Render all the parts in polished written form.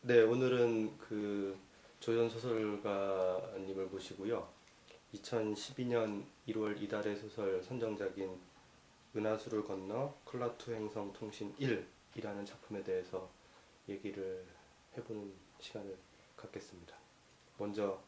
네, 오늘은 그 조연 소설가님을 모시고요. 2012년 1월 이달의 소설 선정작인 은하수를 건너 클라투 행성 통신 1이라는 작품에 대해서 얘기를 해보는 시간을 갖겠습니다. 먼저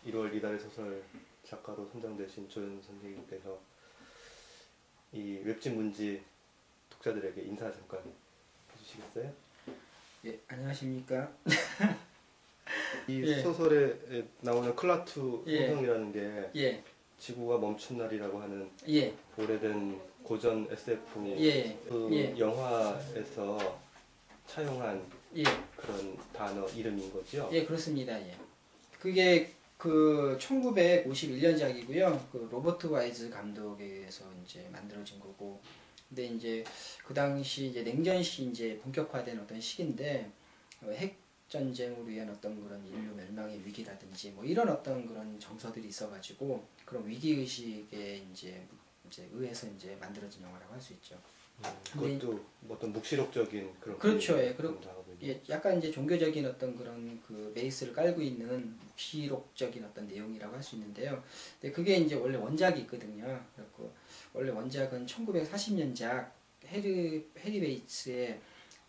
1월 이달의 소설 작가로 선정되신 조연 선생님께서 이 웹진 문지 독자들에게 인사 잠깐 해주시겠어요? 예, 안녕하십니까. 이 예. 소설에 나오는 클라투 예. 행성이라는 게 예, 지구가 멈춘 날이라고 하는 예, 오래된 고전 SF 예, 그 예. 영화에서 차용한 예, 그런 단어 이름인 거죠? 예, 그렇습니다. 예. 그게 그 1951년작이고요. 그 로버트 와이즈 감독에 의해서 이제 만들어진 거고. 근데 이제 그 당시 이제 냉전시 이제 본격화된 어떤 시기인데 핵 전쟁으로 위한 어떤 그런 인류 멸망의 위기라든지 뭐 이런 어떤 그런 정서들이 있어가지고 그런 위기 의식에 이제 의해서 이제 만들어진 영화라고 할 수 있죠. 그것도 어떤 묵시록적인 그런 그렇죠. 분위기가 예, 그리고 나오군요. 예, 약간 이제 종교적인 어떤 그런 그 베이스를 깔고 있는 묵시록적인 어떤 내용이라고 할 수 있는데요. 근데 그게 이제 원래 원작이 있거든요. 그래갖고 원래 원작은 1940년작 해리 베이츠의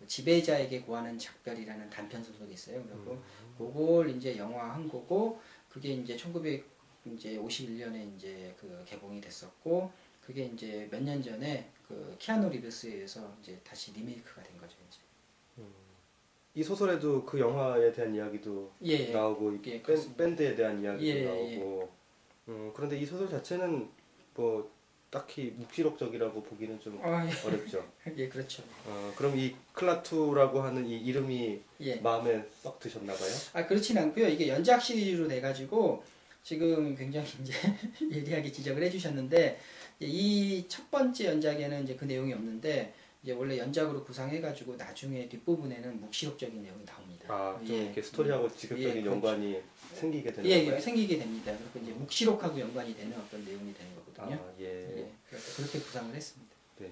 지배자에게 구하는 작별이라는 단편 소설이 있어요. 그리고 그걸 이제 영화한 거고 그게 이제 1951년에 이제 그 개봉이 됐었고 그게 이제 몇 년 전에 그 키아누 리브스에 의해서 이제 다시 리메이크가 된 거죠, 이제. 이 소설에도 그 영화에 대한 이야기도 예, 나오고 예, 밴드에 대한 이야기도 예, 나오고 그런데 이 소설 자체는 뭐 딱히 묵시록적이라고 보기는 좀 아, 예. 어렵죠. 예, 그렇죠. 그럼 이 클라투라고 하는 이 이름이 예. 마음에 썩 드셨나 봐요? 아, 그렇진 않고요. 이게 연작 시리즈로 돼가지고 지금 굉장히 이제 예리하게 지적을 해주셨는데 이 첫 번째 연작에는 이제 그 내용이 없는데 이제 원래 연작으로 구상해가지고 나중에 뒷부분에는 묵시록적인 내용이 나옵니다. 좀 예. 이렇게 스토리하고 직접적인 예, 그렇죠. 연관이 생기게 되는 예, 거예요? 예, 생기게 됩니다. 그리고 이제 묵시록하고 연관이 되는 어떤 내용이 되는 거거든요. 예. 예, 그래서 그렇게 구상을 했습니다. 네.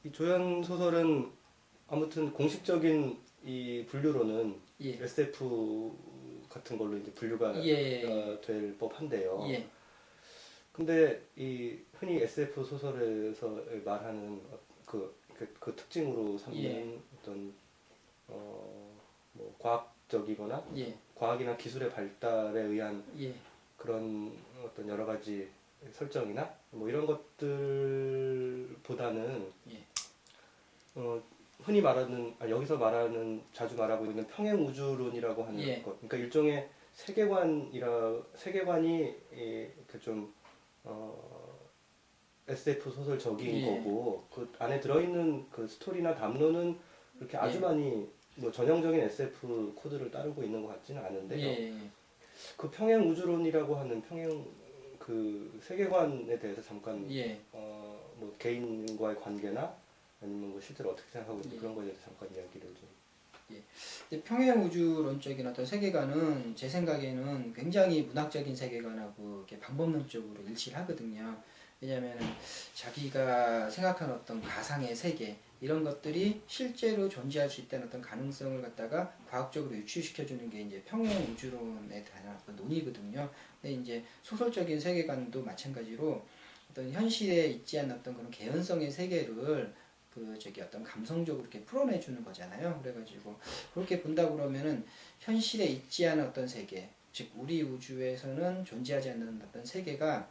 이 조연 소설은 아무튼 공식적인 이 분류로는 예. SF 같은 걸로 이제 분류가 될 법한데요. 예. 근데 이 흔히 SF 소설에서 말하는 그 특징으로 삼는 어떤 뭐 과학적이거나 예. 과학이나 기술의 발달에 의한 예. 그런 어떤 여러 가지 설정이나 뭐 이런 것들보다는 예. 흔히 말하는 여기서 말하는 자주 말하고 있는 평행 우주론이라고 하는 예. 것, 그러니까 일종의 세계관이 이렇게 좀 SF 소설적인 예. 거고 그 안에 들어있는 그 스토리나 담론은 그렇게 아주 예. 많이 뭐 전형적인 SF 코드를 따르고 있는 것 같지는 않은데요. 예. 그 평행 우주론이라고 하는 평행 그 세계관에 대해서 잠깐 예. 뭐 개인과의 관계나 아니면 뭐 실제로 어떻게 생각하고 있는지 예. 그런 거에 대해서 잠깐 이야기를 좀. 근데 평행 우주론적인 어떤 세계관은 제 생각에는 굉장히 문학적인 세계관하고 이렇게 방법론적으로 일치를 하거든요. 왜냐하면 자기가 생각하는 어떤 가상의 세계 이런 것들이 실제로 존재할 수 있다는 어떤 가능성을 갖다가 과학적으로 유추시켜 주는 게 이제 평행 우주론에 대한 어떤 논의거든요. 근데 이제 소설적인 세계관도 마찬가지로 어떤 현실에 있지 않는 어떤 그런 개연성의 세계를 어떤 감성적으로 이렇게 풀어내주는 거잖아요. 그래가지고 그렇게 본다 그러면은 현실에 있지 않은 어떤 세계, 즉 우리 우주에서는 존재하지 않는 어떤 세계가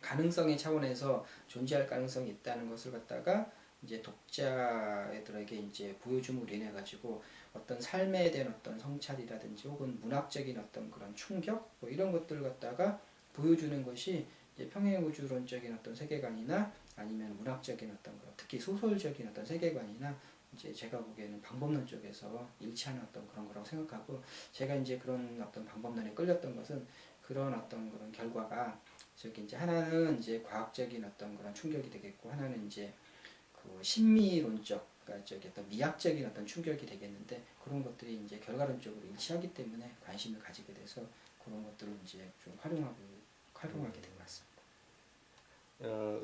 가능성의 차원에서 존재할 가능성이 있다는 것을 갖다가 이제 독자들에게 이제 보여줌으로 인해 가지고 어떤 삶에 대한 어떤 성찰이라든지 혹은 문학적인 어떤 그런 충격 뭐 이런 것들을 갖다가 보여주는 것이 이제 평행우주론적인 어떤 세계관이나 아니면 문학적인 어떤 그런 특히 소설적인 어떤 세계관이나 이제 제가 보기에는 방법론 쪽에서 일치하는 어떤 그런 거라고 생각하고 제가 이제 그런 어떤 방법론에 끌렸던 것은 그런 어떤 그런 결과가 저기 이제 하나는 이제 과학적인 어떤 그런 충격이 되겠고 하나는 이제 그 심미론적 그러니까 저기 어떤 미학적인 어떤 충격이 되겠는데 그런 것들이 이제 결과론적으로 일치하기 때문에 관심을 가지게 돼서 그런 것들을 이제 좀 활용하게 된 것 같습니다.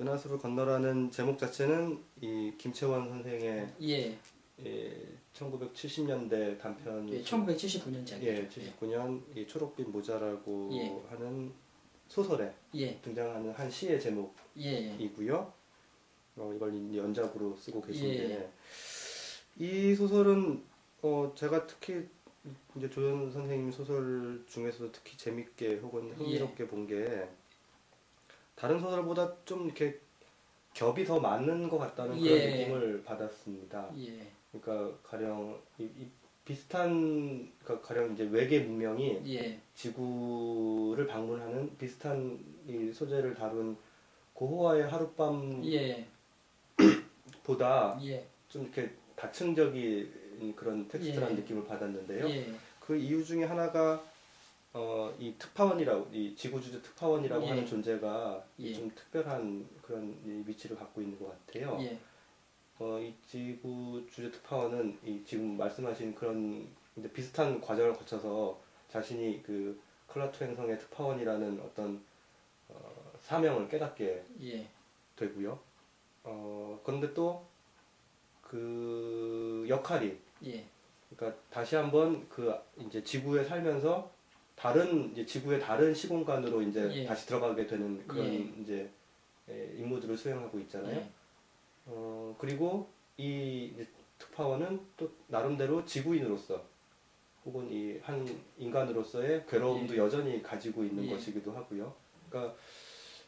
은하수를 건너라는 제목 자체는 이 김채원 선생의 예. 1970년대 단편. 예, 1979년작이죠. 예, 79년 이 초록빛 모자라고 예. 하는 소설에 예, 등장하는 한 시의 예, 제목이고요. 이걸 이제 연작으로 쓰고 계신데 예. 이 소설은 제가 특히 이제 조연 선생님 소설 중에서도 특히 재밌게 혹은 흥미롭게 본 게 다른 소설보다 좀 이렇게 겹이 더 많은 것 같다는 그런 예. 느낌을 받았습니다. 예, 그러니까 가령 이 비슷한 그러니까 가령 이제 외계 문명이 예, 지구를 방문하는 비슷한 이 소재를 다룬 고호와의 하룻밤보다 예, 예, 좀 이렇게 다층적인 그런 텍스트라는 예. 느낌을 받았는데요. 예, 그 이유 중에 하나가 이 특파원이라고 이 지구주재 특파원이라고 예. 하는 존재가 예. 좀 특별한 그런 이 위치를 갖고 있는 것 같아요. 예, 이 지구주재 특파원은 이 지금 말씀하신 그런 이제 비슷한 과정을 거쳐서 자신이 그 클라투 행성의 특파원이라는 어떤 사명을 깨닫게 예, 되고요. 그런데 또 그 역할이 예, 그러니까 다시 한번 그 이제 지구에 살면서 다른 이제 지구의 다른 시공간으로 이제 예. 다시 들어가게 되는 그런 예. 이제 임무들을 수행하고 있잖아요. 예, 그리고 이 이제 특파원은 또 나름대로 지구인으로서 혹은 이 한 인간으로서의 괴로움도 여전히 가지고 있는 예. 것이기도 하고요. 그러니까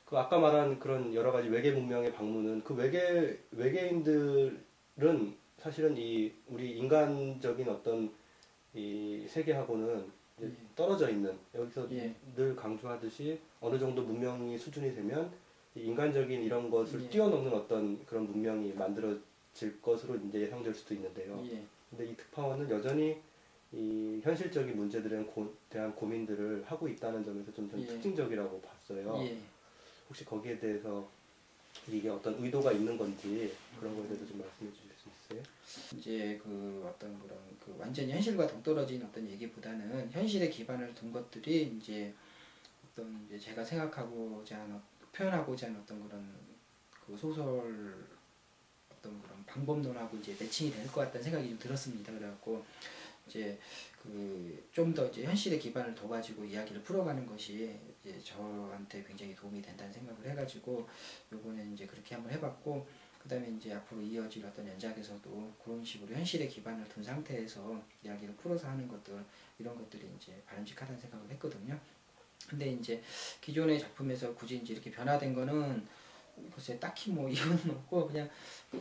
그 아까 말한 그런 여러 가지 외계 문명의 방문은 그 외계인들은 사실은 이 우리 인간적인 어떤 이 세계하고는 이제 예. 떨어져 있는 여기서 예. 늘 강조하듯이 어느 정도 문명이 수준이 되면 이 인간적인 이런 것을 예. 뛰어넘는 어떤 그런 문명이 만들어질 것으로 이제 예상될 수도 있는데요. 예, 근데 이 특파원은 여전히 이 현실적인 문제들에 대한 고민들을 하고 있다는 점에서 좀 저는 예. 특징적이라고 봤어요. 예. 혹시 거기에 대해서 이게 어떤 의도가 있는 건지 그런 거에 대해서 좀 말씀해 주실 수 있어요? 이제 그 어떤 그런 그 완전히 현실과 동떨어진 어떤 얘기보다는 현실에 기반을 둔 것들이 이제 어떤 이제 제가 생각하고자 하는 표현하고자 하는 어떤 그런 그 소설 어떤 그런 방법론하고 이제 매칭이 될 것 같다는 생각이 좀 들었습니다. 그래갖고 이제 그 좀 더 이제 현실에 기반을 둬가지고 이야기를 풀어가는 것이 이제 저한테 굉장히 도움이 된다는 생각을 해가지고 요번에 이제 그렇게 한번 해봤고 그다음에 이제 앞으로 이어질 어떤 연작에서도 그런 식으로 현실에 기반을 둔 상태에서 이야기를 풀어서 하는 것들 이런 것들이 이제 바람직하다는 생각을 했거든요. 근데 이제 기존의 작품에서 굳이 이제 이렇게 변화된 거는 글쎄 딱히 뭐 이유는 없고 그냥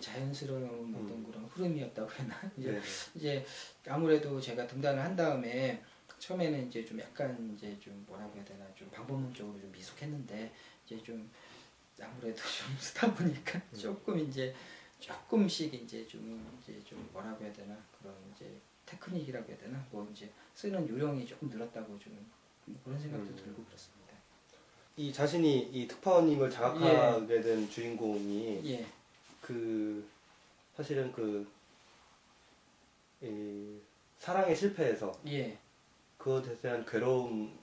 자연스러운 어떤 그런 흐름이었다고 해나 네. 이제 아무래도 제가 등단을 한 다음에 처음에는 이제 좀 약간 이제 좀 뭐라고 해야 되나 좀 방법론적으로 좀 미숙했는데 이제 좀 아무래도 좀 쓰다 보니까 조금 이제 조금씩 이제 좀 뭐라고 해야 되나 그런 이제 테크닉이라고 해야 되나 뭐 이제 쓰는 요령이 조금 늘었다고 좀 그런 생각도 들고 그렇습니다. 이 자신이 이 특파원님을 자각하게 된 주인공이 예, 그 사실은 이 사랑에 실패해서 예, 그것에 대한 괴로움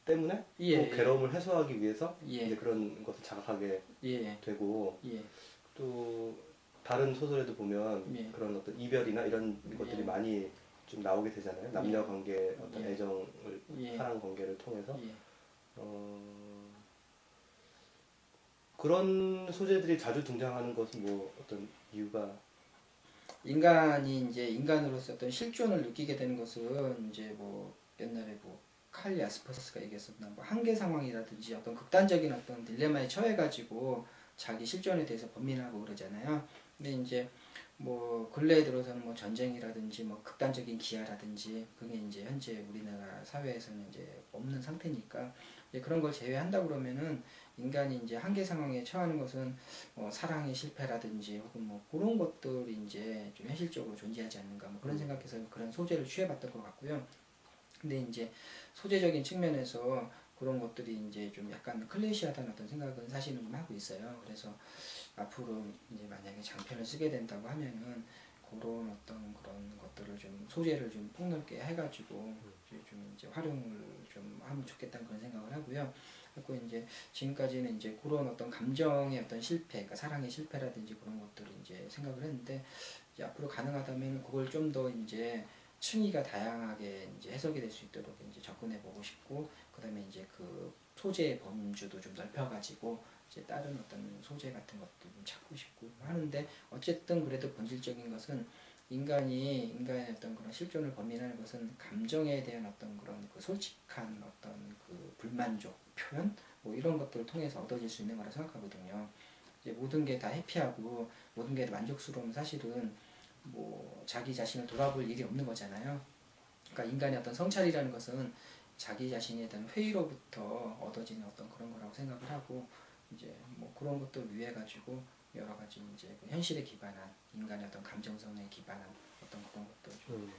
때문에 예, 또 괴로움을 해소하기 위해서 예, 이제 그런 것을 자각하게 예, 되고 예, 또 다른 소설에도 보면 예. 그런 어떤 이별이나 이런 것들이 예. 많이 좀 나오게 되잖아요. 남녀 관계 어떤 예. 애정을 예. 사랑 관계를 통해서 예. 그런 소재들이 자주 등장하는 것은 뭐 어떤 이유가 인간이 이제 인간으로서 어떤 실존을 느끼게 되는 것은 이제 뭐 옛날에 뭐 칼 야스퍼스가 얘기했었나 뭐 한계 상황이라든지 어떤 극단적인 어떤 딜레마에 처해가지고 자기 실존에 대해서 번민하고 그러잖아요. 근데 이제 뭐 근래에 들어서는 뭐 전쟁이라든지 뭐 극단적인 기아라든지 그게 이제 현재 우리나라 사회에서는 이제 없는 상태니까 이제 그런 걸 제외한다 그러면은 인간이 이제 한계 상황에 처하는 것은 뭐 사랑의 실패라든지 혹은 뭐 그런 것들이 이제 좀 현실적으로 존재하지 않는가 뭐 그런 생각해서 그런 소재를 취해봤던 것 같고요. 근데 이제 소재적인 측면에서 그런 것들이 이제 좀 약간 클래시하다는 어떤 생각은 사실은 좀 하고 있어요. 그래서 앞으로 이제 만약에 장편을 쓰게 된다고 하면은 그런 어떤 그런 것들을 좀 소재를 좀 폭넓게 해가지고 이제 활용을 좀 하면 좋겠다는 그런 생각을 하고요. 그리고 이제 지금까지는 이제 그런 어떤 감정의 어떤 실패, 그러니까 사랑의 실패라든지 그런 것들을 이제 생각을 했는데 이제 앞으로 가능하다면 그걸 좀 더 이제 층위가 다양하게 이제 해석이 될 수 있도록 이제 접근해 보고 싶고, 그다음에 이제 그 소재의 범주도 좀 넓혀가지고 이제 다른 어떤 소재 같은 것도 좀 찾고 싶고 하는데, 어쨌든 그래도 본질적인 것은 인간의 어떤 그런 실존을 범인하는 것은 감정에 대한 어떤 그런 그 솔직한 어떤 그 불만족 표현 뭐 이런 것들을 통해서 얻어질 수 있는 거라 생각하거든요. 이제 모든 게 다 해피하고 모든 게 만족스러우면 사실은 뭐 자기 자신을 돌아볼 일이 없는 거잖아요. 그러니까 인간의 어떤 성찰이라는 것은 자기 자신에 대한 회의로부터 얻어지는 어떤 그런 거라고 생각을 하고, 이제 뭐 그런 것들 위해 가지고 여러 가지 이제 그 현실에 기반한 인간의 어떤 감정선에 기반한 어떤 그런 것들 좀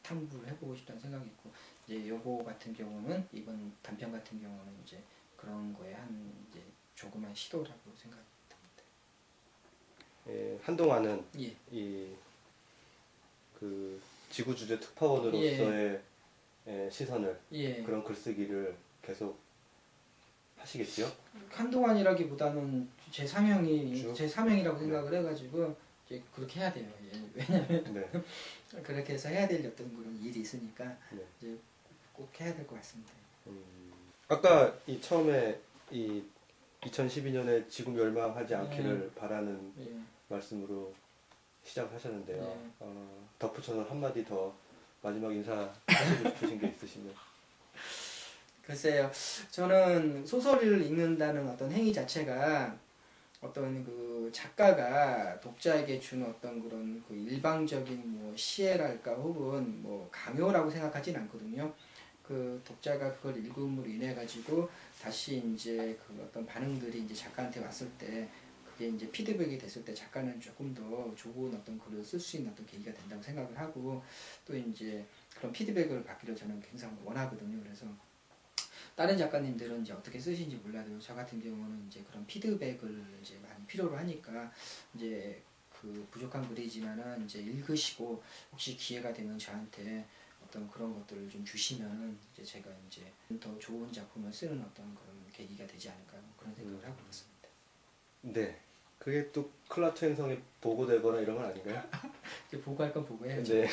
탐구를 해보고 싶다는 생각이 있고, 이제 요거 같은 경우는 이번 단편 같은 경우는 이제 그런 거에 한 이제 조그만 시도라고 생각합니다. 예, 한동안은 예. 이 그 지구 주제 특파원으로서의 예, 시선을 예. 그런 글쓰기를 계속 하시겠지요? 한동안이라기보다는 제 사명이 쭉? 제 사명이라고 생각을 해가지고 이제 그렇게 해야 돼요. 예. 왜냐면 네. 그렇게 해서 해야 될 어떤 그런 일이 있으니까 네. 이제 꼭 해야 될 것 같습니다. 아까 이 처음에 이 2012년에 지구 멸망하지 않기를 바라는 예. 말씀으로 시작하셨는데요. 네. 덧붙여서 한마디 더 마지막 인사 하시고 싶으신 게 있으시면. 글쎄요, 저는 소설을 읽는다는 어떤 행위 자체가 어떤 그 작가가 독자에게 주는 어떤 그런 그 일방적인 뭐 시혜랄까 혹은 뭐 강요라고 생각하진 않거든요. 그 독자가 그걸 읽음으로 인해 가지고 다시 이제 그 어떤 반응들이 이제 작가한테 왔을 때, 그게 이제 피드백이 됐을 때 작가는 조금 더 좋은 어떤 글을 쓸 수 있는 어떤 계기가 된다고 생각을 하고, 또 이제 그런 피드백을 받기를 저는 굉장히 원하거든요. 그래서 다른 작가님들은 이제 어떻게 쓰시는지 몰라도 저 같은 경우는 이제 그런 피드백을 이제 많이 필요로 하니까 이제 그 부족한 글이지만은 이제 읽으시고 혹시 기회가 되면 저한테 어떤 그런 것들을 좀 주시면 이제 제가 이제 더 좋은 작품을 쓰는 어떤 그런 계기가 되지 않을까, 뭐 그런 생각을 하고 있습니다. 네. 그게 또 클라트 행성에 보고되거나 이런 건 아닌가요? 이제 보고할 건 보고해야죠. 네.